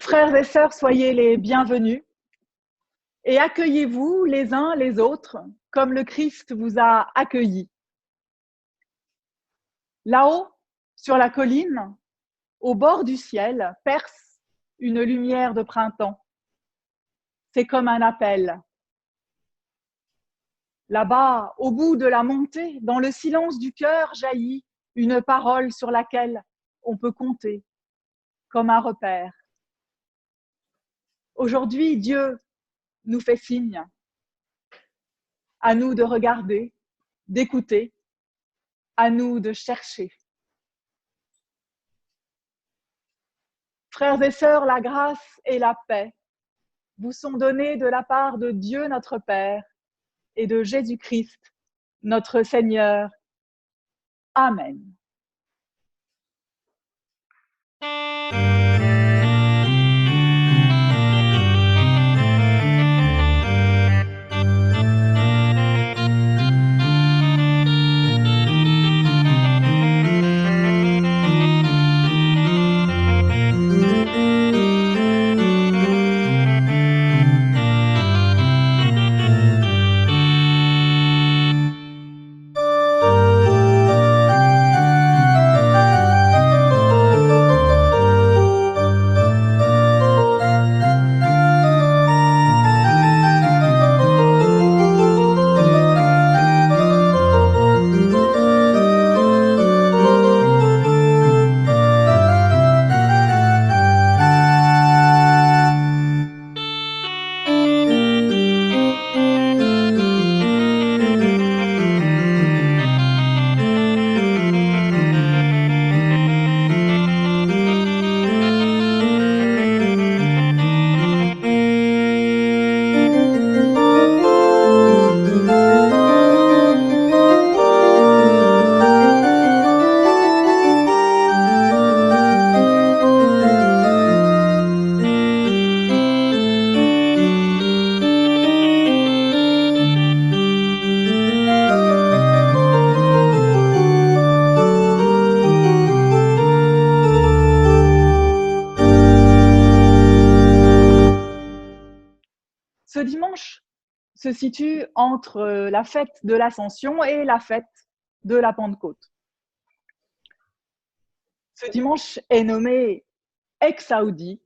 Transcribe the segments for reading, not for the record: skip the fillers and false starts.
Frères et sœurs, soyez les bienvenus et accueillez-vous les uns les autres comme le Christ vous a accueillis. Là-haut, sur la colline, au bord du ciel, perce une lumière de printemps. C'est comme un appel. Là-bas, au bout de la montée, dans le silence du cœur, jaillit une parole sur laquelle on peut compter, comme un repère. Aujourd'hui, Dieu nous fait signe. À nous de regarder, d'écouter, à nous de chercher. Frères et sœurs, la grâce et la paix vous sont données de la part de Dieu notre Père et de Jésus-Christ, notre Seigneur. Amen. Ce dimanche se situe entre la fête de l'Ascension et la fête de la Pentecôte. Ce dimanche est nommé Exaudi,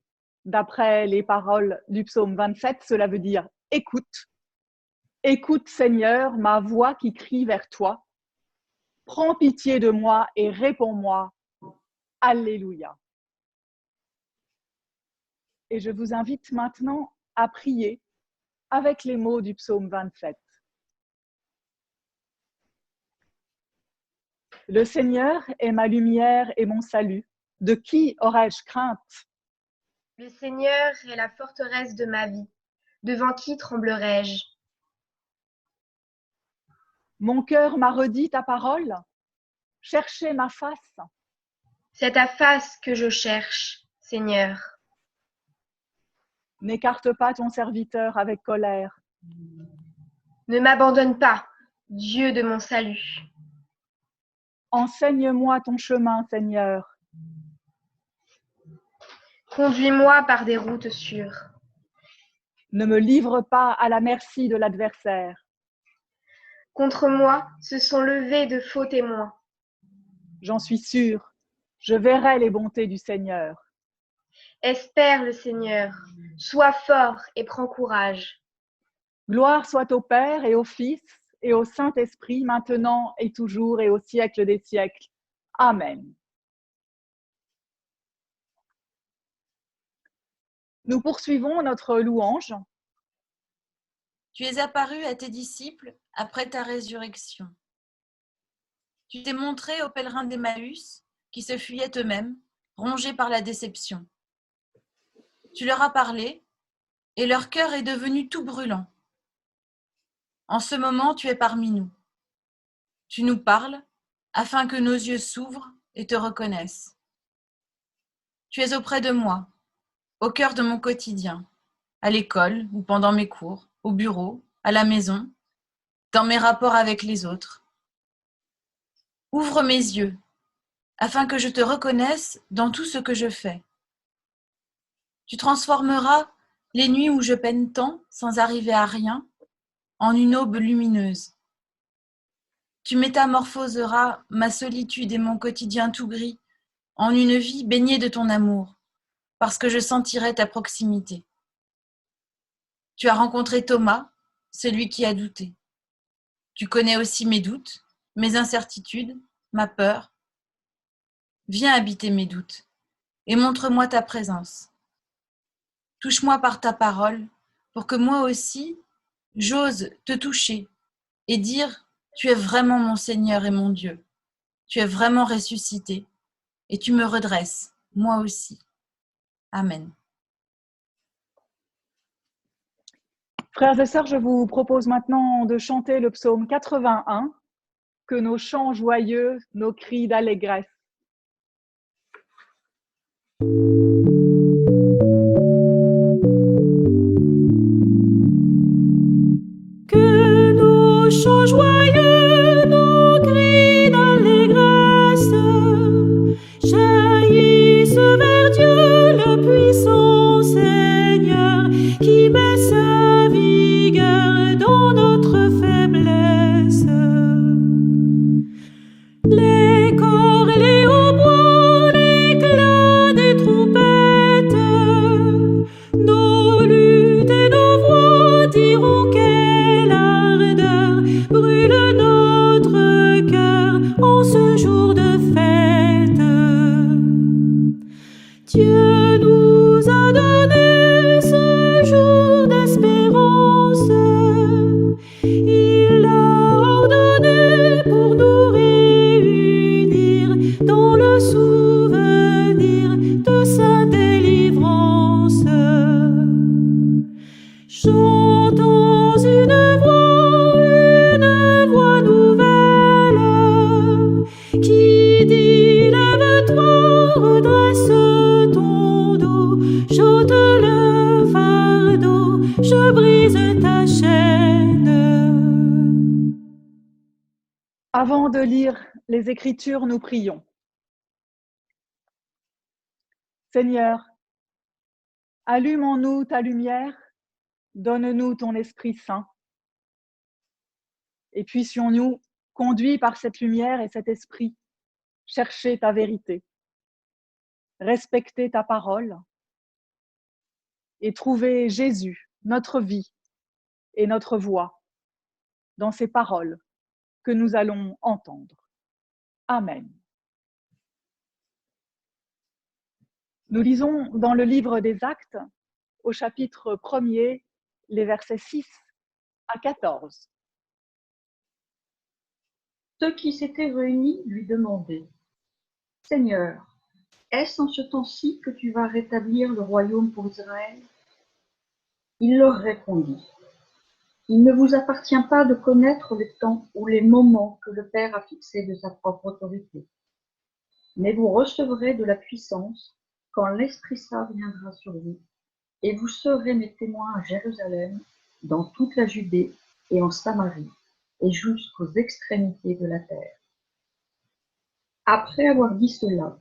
d'après les paroles du psaume 27, cela veut dire « Écoute, écoute Seigneur, ma voix qui crie vers toi, prends pitié de moi et réponds-moi, Alléluia ». Et je vous invite maintenant à prier avec les mots du psaume 27. Le Seigneur est ma lumière et mon salut. De qui aurais-je crainte? Le Seigneur est la forteresse de ma vie. Devant qui tremblerais-je? Mon cœur m'a redit ta parole. Cherchez ma face. C'est ta face que je cherche, Seigneur. N'écarte pas ton serviteur avec colère. Ne m'abandonne pas, Dieu de mon salut. Enseigne-moi ton chemin, Seigneur. Conduis-moi par des routes sûres. Ne me livre pas à la merci de l'adversaire. Contre moi se sont levés de faux témoins. J'en suis sûre, je verrai les bontés du Seigneur. Espère le Seigneur, sois fort et prends courage. Gloire soit au Père et au Fils et au Saint-Esprit, maintenant et toujours et au siècle des siècles. Amen. Nous poursuivons notre louange. Tu es apparu à tes disciples après ta résurrection. Tu t'es montré aux pèlerins d'Emmaüs qui se fuyaient eux-mêmes, rongés par la déception. Tu leur as parlé et leur cœur est devenu tout brûlant. En ce moment, tu es parmi nous. Tu nous parles afin que nos yeux s'ouvrent et te reconnaissent. Tu es auprès de moi, au cœur de mon quotidien, à l'école ou pendant mes cours, au bureau, à la maison, dans mes rapports avec les autres. Ouvre mes yeux, afin que je te reconnaisse dans tout ce que je fais. Tu transformeras les nuits où je peine tant, sans arriver à rien, en une aube lumineuse. Tu métamorphoseras ma solitude et mon quotidien tout gris en une vie baignée de ton amour, parce que je sentirai ta proximité. Tu as rencontré Thomas, celui qui a douté. Tu connais aussi mes doutes, mes incertitudes, ma peur. Viens habiter mes doutes et montre-moi ta présence. Touche-moi par ta parole pour que moi aussi, j'ose te toucher et dire « Tu es vraiment mon Seigneur et mon Dieu. Tu es vraiment ressuscité et tu me redresses, moi aussi. » Amen. Frères et sœurs, je vous propose maintenant de chanter le psaume 81, que nos chants joyeux, nos cris d'allégresse. Que nos chants joyeux, nos cris d'allégresse jaillissent vers Dieu le puissant Seigneur qui met sa vigueur dans notre faiblesse. Les corps et les hautbois, l'éclat des trompettes, nos luttes et nos voix diront quelle ardeur brûle notre cœur en ce jour de fête. Dieu nous a donné ce jour d'espérance, il l'a ordonné pour nous réunir dans le souvenir de sa délivrance. Chantons une voix nouvelle qui dit lève-toi, redresse ton dos, j'ôte le fardeau, je brise ta chaîne. Avant de lire les Écritures, nous prions. Seigneur, allume en nous ta lumière, donne-nous ton Esprit Saint, et puissions-nous, conduits par cette lumière et cet Esprit, chercher ta vérité, respecter ta parole et trouver Jésus, notre vie et notre voix, dans ces paroles que nous allons entendre. Amen. Nous lisons dans le livre des Actes, au chapitre 1er, les versets 6 à 14. Ceux qui s'étaient réunis lui demandaient : « Seigneur, est-ce en ce temps-ci que tu vas rétablir le royaume pour Israël ?» Il leur répondit : « Il ne vous appartient pas de connaître les temps ou les moments que le Père a fixés de sa propre autorité. Mais vous recevrez de la puissance quand l'Esprit Saint viendra sur vous, et vous serez mes témoins à Jérusalem, dans toute la Judée et en Samarie, et jusqu'aux extrémités de la terre. » Après avoir dit cela,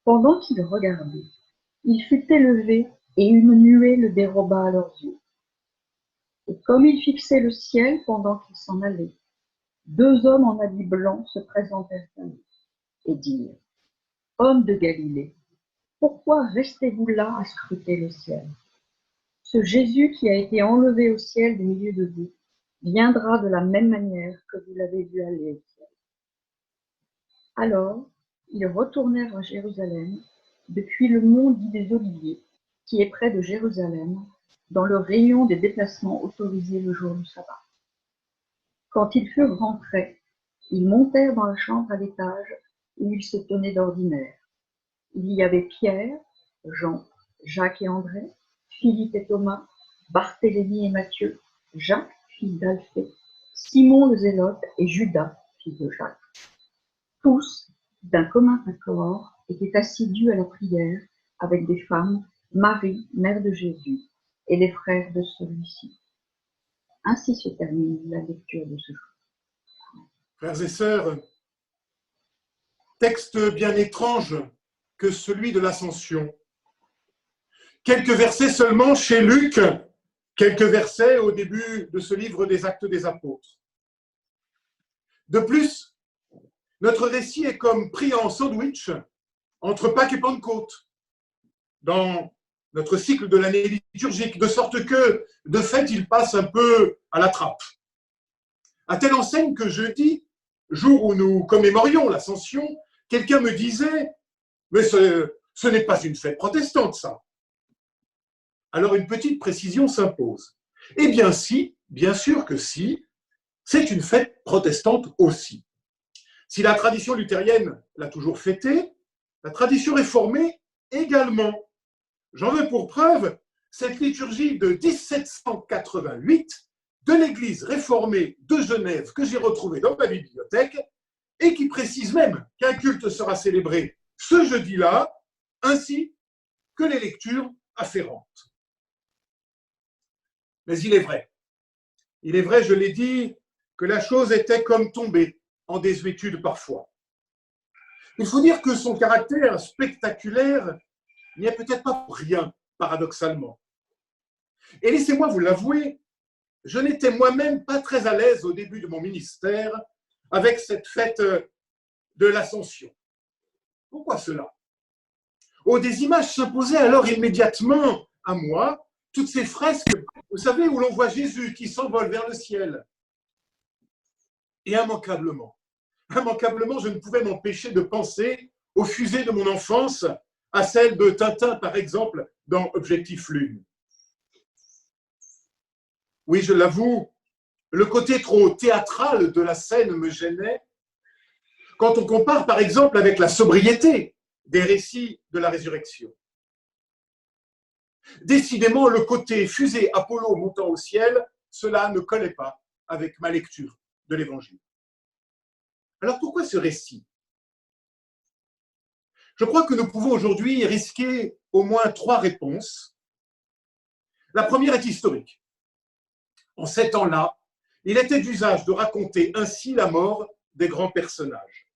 pendant qu'ils regardaient, il fut élevé et une nuée le déroba à leurs yeux. Et comme ils fixaient le ciel pendant qu'ils s'en allaient, deux hommes en habits blancs se présentèrent à eux et dirent : « Hommes de Galilée, pourquoi restez-vous là à scruter le ciel ? Ce Jésus qui a été enlevé au ciel du milieu de vous viendra de la même manière que vous l'avez vu aller au ciel. » Alors, ils retournèrent à Jérusalem, depuis le mont dit des Oliviers, qui est près de Jérusalem, dans le rayon des déplacements autorisés le jour du sabbat. Quand ils furent rentrés, ils montèrent dans la chambre à l'étage où ils se tenaient d'ordinaire. Il y avait Pierre, Jean, Jacques et André, Philippe et Thomas, Barthélemy et Matthieu, Jacques, fils d'Alphée, Simon le Zélote et Judas, fils de Jacques. Tous, d'un commun accord, étaient assidus à la prière avec des femmes, Marie, mère de Jésus, et les frères de celui-ci. Ainsi se termine la lecture de ce jour. Frères et sœurs, texte bien étrange que celui de l'Ascension. quelques versets seulement chez Luc, quelques versets au début de ce livre des Actes des Apôtres. De plus, notre récit est comme pris en sandwich entre Pâques et Pentecôte dans notre cycle de l'année liturgique, de sorte que, de fait, il passe un peu à la trappe. À telle enseigne que jeudi, jour où nous commémorions l'Ascension, quelqu'un me disait « Mais ce n'est pas une fête protestante, ça ». Alors une petite précision s'impose. Eh bien si, bien sûr que si, c'est une fête protestante aussi. Si la tradition luthérienne l'a toujours fêtée, la tradition réformée également. J'en veux pour preuve cette liturgie de 1788 de l'Église réformée de Genève que j'ai retrouvée dans ma bibliothèque et qui précise même qu'un culte sera célébré ce jeudi-là, ainsi que les lectures afférentes. Mais il est vrai, je l'ai dit, que la chose était comme tombée en désuétude parfois. Il faut dire que son caractère spectaculaire n'y est peut-être pas pour rien, paradoxalement. Et laissez-moi vous l'avouer, je n'étais moi-même pas très à l'aise au début de mon ministère avec cette fête de l'Ascension. Pourquoi cela? Oh, des images s'imposaient alors immédiatement à moi, toutes ces fresques, vous savez, où l'on voit Jésus qui s'envole vers le ciel. Et immanquablement, je ne pouvais m'empêcher de penser aux fusées de mon enfance, à celle de Tintin, par exemple, dans Objectif Lune. Oui, je l'avoue, le côté trop théâtral de la scène me gênait quand on compare, par exemple, avec la sobriété des récits de la résurrection. Décidément, le côté fusée Apollo montant au ciel, cela ne collait pas avec ma lecture de l'Évangile. Alors pourquoi ce récit? Je crois que nous pouvons aujourd'hui risquer au moins 3 réponses. La première est historique. En ces temps-là, il était d'usage de raconter ainsi la mort des grands personnages.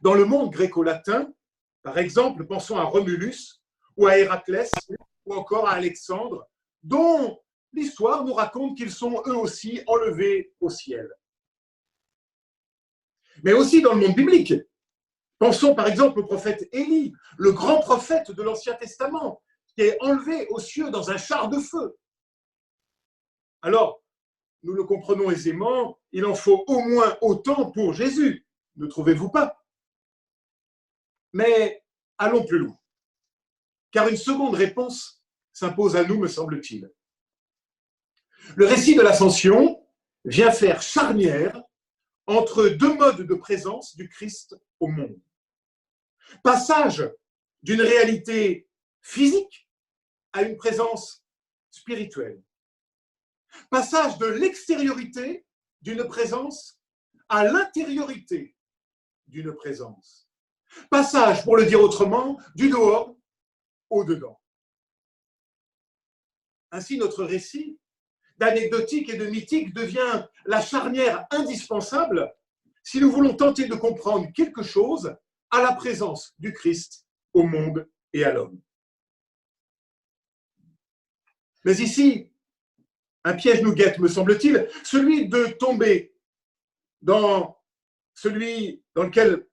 Dans le monde gréco-latin, par exemple, pensons à Romulus ou à Héraclès ou encore à Alexandre, dont l'histoire nous raconte qu'ils sont eux aussi enlevés au ciel. Mais aussi dans le monde biblique. Pensons par exemple au prophète Élie, le grand prophète de l'Ancien Testament, qui est enlevé aux cieux dans un char de feu. Alors, nous le comprenons aisément, il en faut au moins autant pour Jésus, ne trouvez-vous pas? Mais allons plus loin, car une seconde réponse s'impose à nous, me semble-t-il. Le récit de l'Ascension vient faire charnière entre 2 modes de présence du Christ au monde. Passage d'une réalité physique à une présence spirituelle. Passage de l'extériorité d'une présence à l'intériorité d'une présence. Passage, pour le dire autrement, du dehors au dedans. Ainsi, notre récit d'anecdotique et de mythique devient la charnière indispensable si nous voulons tenter de comprendre quelque chose à la présence du Christ au monde et à l'homme. Mais ici, un piège nous guette, me semble-t-il, celui de tomber dans celui dans lequel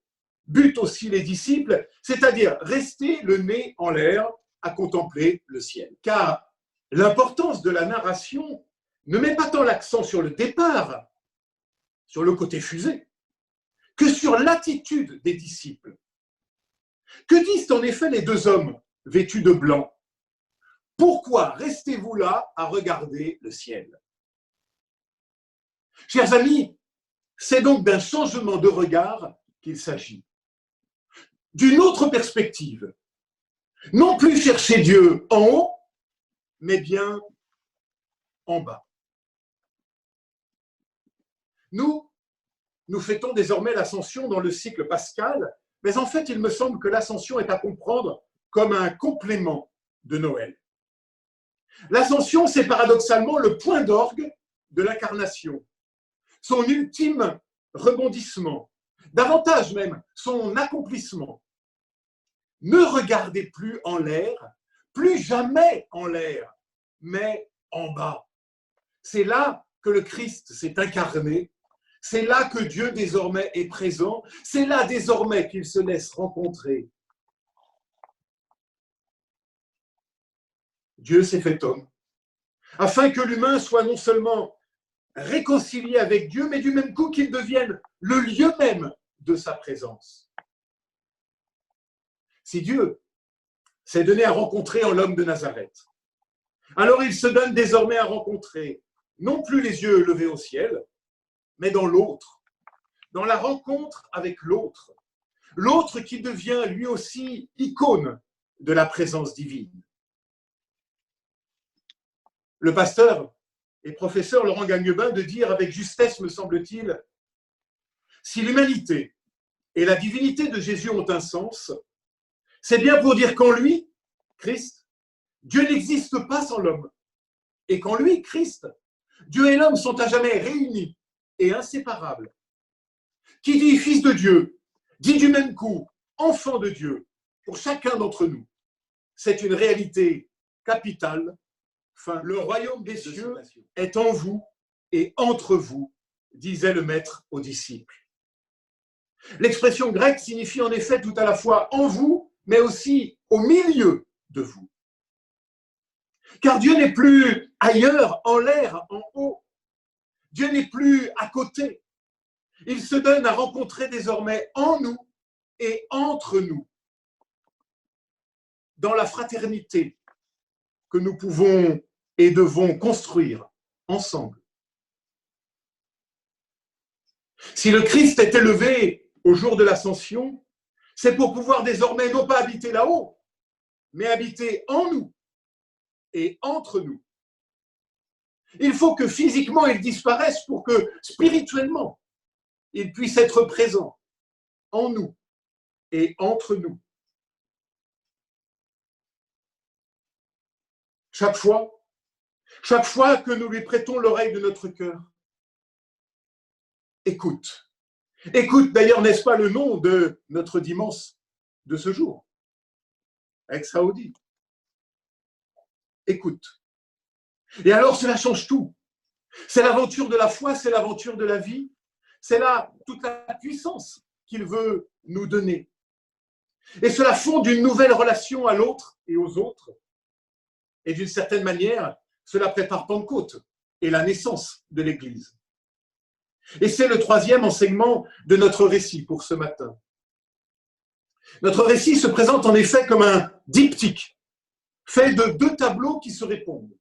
butent aussi les disciples, c'est-à-dire rester le nez en l'air à contempler le ciel. Car l'importance de la narration ne met pas tant l'accent sur le départ, sur le côté fusée, que sur l'attitude des disciples. Que disent en effet les 2 hommes vêtus de blanc? Pourquoi restez-vous là à regarder le ciel? Chers amis, c'est donc d'un changement de regard qu'il s'agit. D'une autre perspective. Non plus chercher Dieu en haut, mais bien en bas. Nous fêtons désormais l'Ascension dans le cycle pascal, mais en fait, il me semble que l'Ascension est à comprendre comme un complément de Noël. L'Ascension, c'est paradoxalement le point d'orgue de l'incarnation, son ultime rebondissement, davantage même son accomplissement. Ne regardez plus en l'air, plus jamais en l'air, mais en bas. C'est là que le Christ s'est incarné. C'est là que Dieu désormais est présent. C'est là désormais qu'il se laisse rencontrer. Dieu s'est fait homme, afin que l'humain soit non seulement réconcilié avec Dieu, mais du même coup qu'il devienne le lieu même de sa présence. Si Dieu s'est donné à rencontrer en l'homme de Nazareth, alors il se donne désormais à rencontrer non plus les yeux levés au ciel, mais dans l'autre, dans la rencontre avec l'autre, l'autre qui devient lui aussi icône de la présence divine. Le pasteur et professeur Laurent Gagnebin de dire avec justesse, me semble-t-il, si l'humanité et la divinité de Jésus ont un sens, c'est bien pour dire qu'en lui, Christ, Dieu n'existe pas sans l'homme. Et qu'en lui, Christ, Dieu et l'homme sont à jamais réunis et inséparables. Qui dit fils de Dieu, dit du même coup enfant de Dieu pour chacun d'entre nous. C'est une réalité capitale. Enfin, le royaume des cieux est en vous et entre vous, disait le maître aux disciples. L'expression grecque signifie en effet tout à la fois en vous, mais aussi au milieu de vous. Car Dieu n'est plus ailleurs, en l'air, en haut. Dieu n'est plus à côté. Il se donne à rencontrer désormais en nous et entre nous, dans la fraternité que nous pouvons et devons construire ensemble. Si le Christ est élevé au jour de l'Ascension, c'est pour pouvoir désormais non pas habiter là-haut, mais habiter en nous et entre nous. Il faut que physiquement il disparaisse pour que spirituellement il puisse être présent en nous et entre nous. Chaque fois que nous lui prêtons l'oreille de notre cœur, écoute. Écoute, d'ailleurs, n'est-ce pas le nom de notre dimanche de ce jour? Ex Audi. Écoute. Et alors, cela change tout. C'est l'aventure de la foi, c'est l'aventure de la vie, c'est là toute la puissance qu'il veut nous donner. Et cela fonde une nouvelle relation à l'autre et aux autres. Et d'une certaine manière, cela prépare Pentecôte et la naissance de l'Église. Et c'est le troisième enseignement de notre récit pour ce matin. Notre récit se présente en effet comme un diptyque, fait de deux tableaux qui se répondent.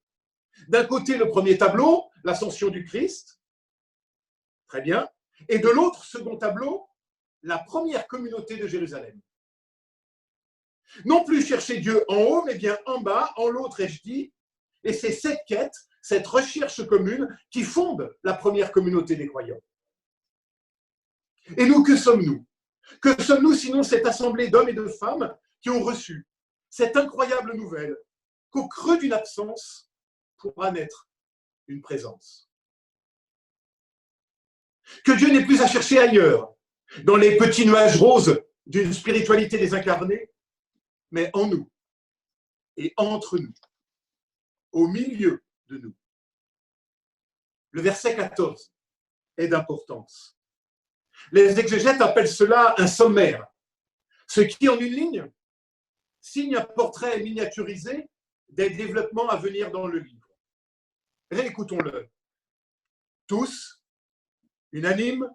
D'un côté, le premier tableau, l'ascension du Christ, très bien, et de l'autre, second tableau, la première communauté de Jérusalem. Non plus chercher Dieu en haut, mais bien en bas, en l'autre, ai-je dit, et c'est cette quête, cette recherche commune qui fonde la première communauté des croyants. Et nous, que sommes-nous? Que sommes-nous sinon cette assemblée d'hommes et de femmes qui ont reçu cette incroyable nouvelle qu'au creux d'une absence pourra naître une présence? Que Dieu n'est plus à chercher ailleurs, dans les petits nuages roses d'une spiritualité désincarnée, mais en nous et entre nous, au milieu de nous. Le verset 14 est d'importance. Les exégètes appellent cela un sommaire, ce qui, en une ligne, signe un portrait miniaturisé des développements à venir dans le livre. Réécoutons-le. Tous, unanimes,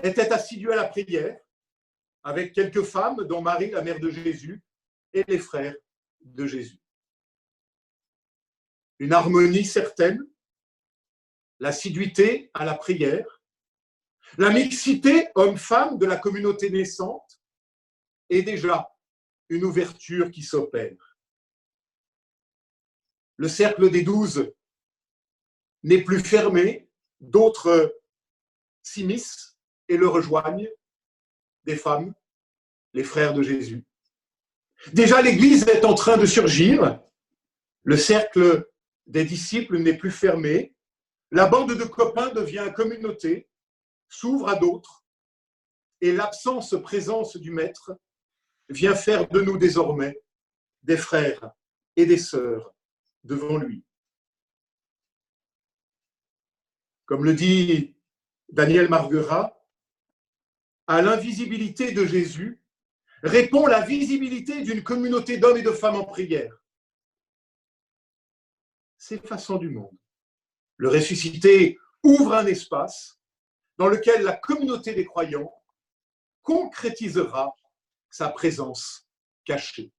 étaient assidus à la prière, avec quelques femmes, dont Marie, la mère de Jésus, et les frères de Jésus. Une harmonie certaine, l'assiduité à la prière, la mixité homme-femme de la communauté naissante et déjà une ouverture qui s'opère. Le cercle des 12 n'est plus fermé, d'autres s'immiscent et le rejoignent, des femmes, les frères de Jésus. Déjà, l'Église est en train de surgir, le cercle des disciples n'est plus fermé, la bande de copains devient communauté, s'ouvre à d'autres, et l'absence-présence du Maître vient faire de nous désormais des frères et des sœurs devant lui. Comme le dit Daniel Marguerat, à l'invisibilité de Jésus répond la visibilité d'une communauté d'hommes et de femmes en prière. C'est façon du monde. Le ressuscité ouvre un espace dans lequel la communauté des croyants concrétisera sa présence cachée.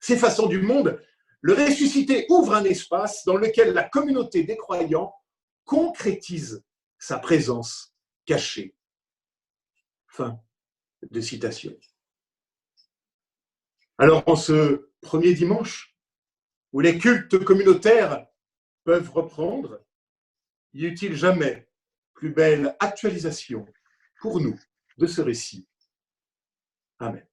C'est façon du monde. Le ressuscité ouvre un espace dans lequel la communauté des croyants concrétise sa présence cachée. Fin de citation. Alors, en ce premier dimanche, où les cultes communautaires peuvent reprendre, y eut-il jamais plus belle actualisation pour nous de ce récit? Amen.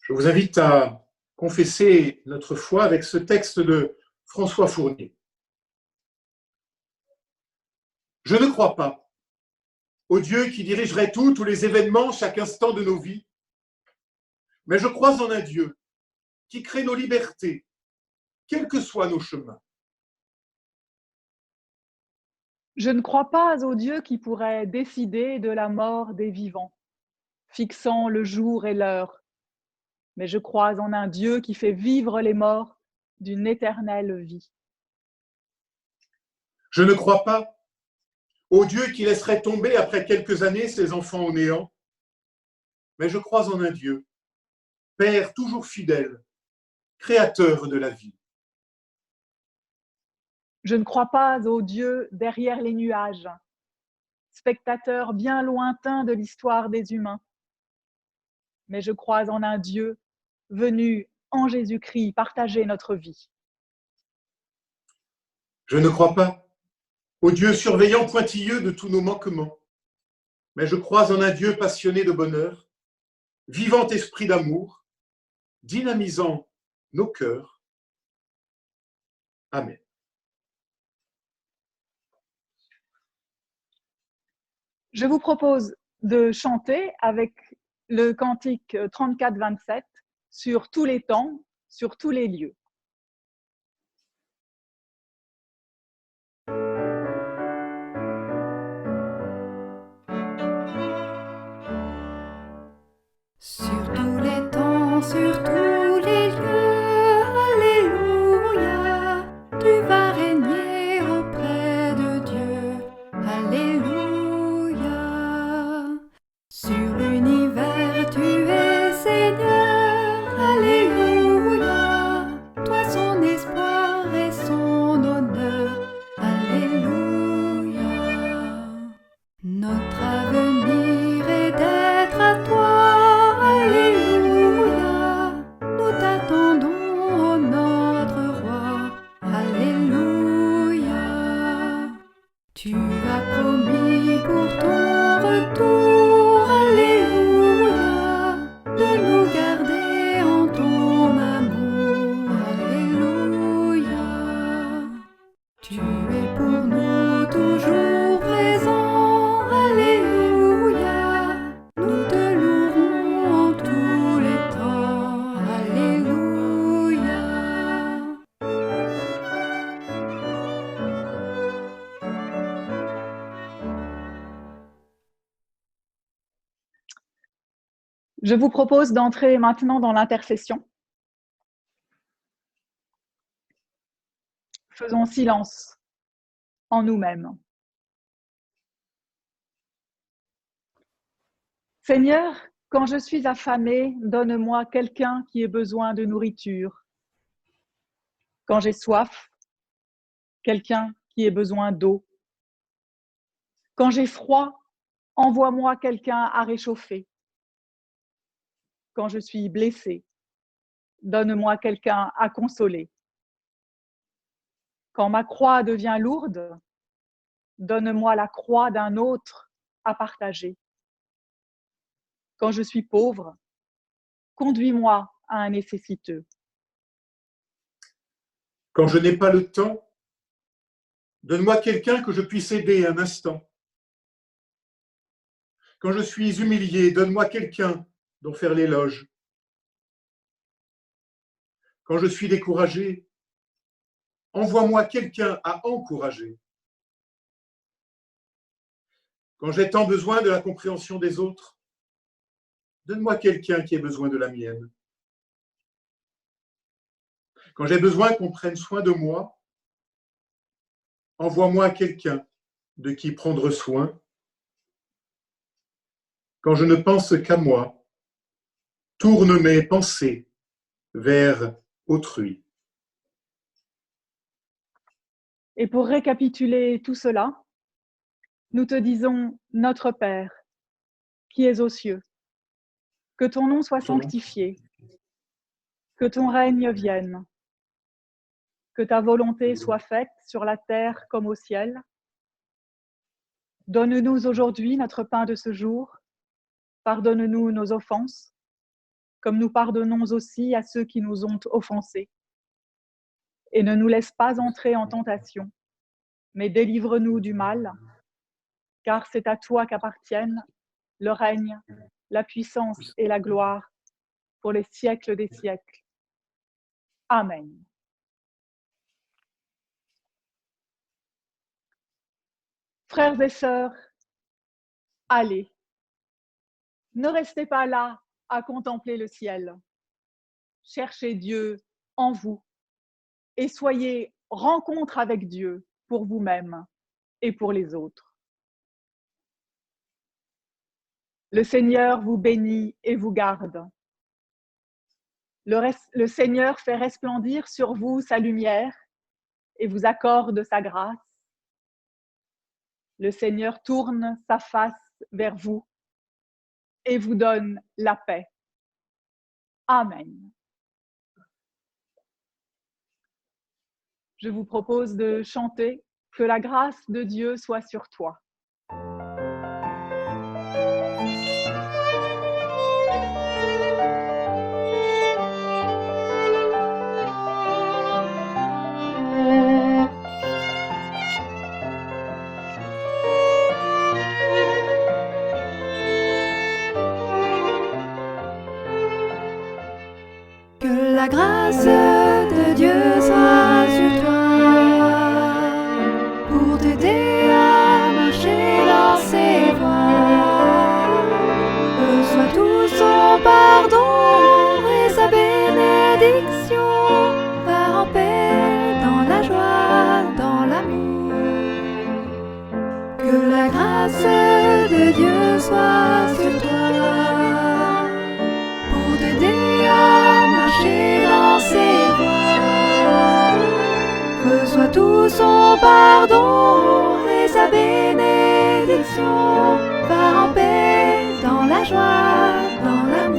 Je vous invite à confesser notre foi avec ce texte de François Fournier. Je ne crois pas au Dieu qui dirigerait tout, tous les événements, chaque instant de nos vies, mais je crois en un Dieu qui crée nos libertés, quels que soient nos chemins. Je ne crois pas au Dieu qui pourrait décider de la mort des vivants, fixant le jour et l'heure, mais je crois en un Dieu qui fait vivre les morts d'une éternelle vie. Je ne crois pas au Dieu qui laisserait tomber après quelques années ses enfants au néant, mais je crois en un Dieu, Père toujours fidèle, créateur de la vie. Je ne crois pas au Dieu derrière les nuages, spectateur bien lointain de l'histoire des humains, mais je crois en un Dieu venu en Jésus-Christ partager notre vie. Je ne crois pas au Dieu surveillant pointilleux de tous nos manquements, mais je crois en un Dieu passionné de bonheur, vivant esprit d'amour, dynamisant nos cœurs. Amen. Je vous propose de chanter avec le cantique 34-27 sur tous les temps, sur tous les lieux. Sur tous les temps, sur tous les lieux, Alléluia, tu vas régner auprès de Dieu, Alléluia. Sur l'univers, tu es Seigneur, Alléluia, Tu es pour nous toujours présent, Alléluia. Nous te louerons en tous les temps, Alléluia. Je vous propose d'entrer maintenant dans l'intercession. Faisons silence en nous-mêmes. Seigneur, quand je suis affamée, donne-moi quelqu'un qui ait besoin de nourriture. Quand j'ai soif, quelqu'un qui ait besoin d'eau. Quand j'ai froid, envoie-moi quelqu'un à réchauffer. Quand je suis blessée, donne-moi quelqu'un à consoler. Quand ma croix devient lourde, donne-moi la croix d'un autre à partager. Quand je suis pauvre, conduis-moi à un nécessiteux. Quand je n'ai pas le temps, donne-moi quelqu'un que je puisse aider un instant. Quand je suis humilié, donne-moi quelqu'un dont faire l'éloge. Quand je suis découragé, envoie-moi quelqu'un à encourager. Quand j'ai tant besoin de la compréhension des autres, donne-moi quelqu'un qui ait besoin de la mienne. Quand j'ai besoin qu'on prenne soin de moi, envoie-moi quelqu'un de qui prendre soin. Quand je ne pense qu'à moi, tourne mes pensées vers autrui. Et pour récapituler tout cela, nous te disons, Notre Père, qui es aux cieux, que ton nom soit sanctifié, que ton règne vienne, que ta volonté soit faite sur la terre comme au ciel. Donne-nous aujourd'hui notre pain de ce jour. Pardonne-nous nos offenses, comme nous pardonnons aussi à ceux qui nous ont offensés. Et ne nous laisse pas entrer en tentation, mais délivre-nous du mal, car c'est à toi qu'appartiennent le règne, la puissance et la gloire pour les siècles des siècles. Amen. Frères et sœurs, allez, ne restez pas là à contempler le ciel. Cherchez Dieu en vous et soyez rencontre avec Dieu pour vous-même et pour les autres. Le Seigneur vous bénit et vous garde. Le Seigneur fait resplendir sur vous sa lumière et vous accorde sa grâce. Le Seigneur tourne sa face vers vous et vous donne la paix. Amen. Je vous propose de chanter « Que la grâce de Dieu soit sur toi ». Que la grâce de Dieu soit sur toi, pour t'aider à marcher dans ses voies. Reçois tout son pardon et sa bénédiction. Va en paix dans la joie, dans l'amour. Que la grâce de Dieu soit sur toi, pour t'aider à marcher dans ses voies. Reçois tout son pardon et sa bénédiction. Va en paix dans la joie, dans l'amour.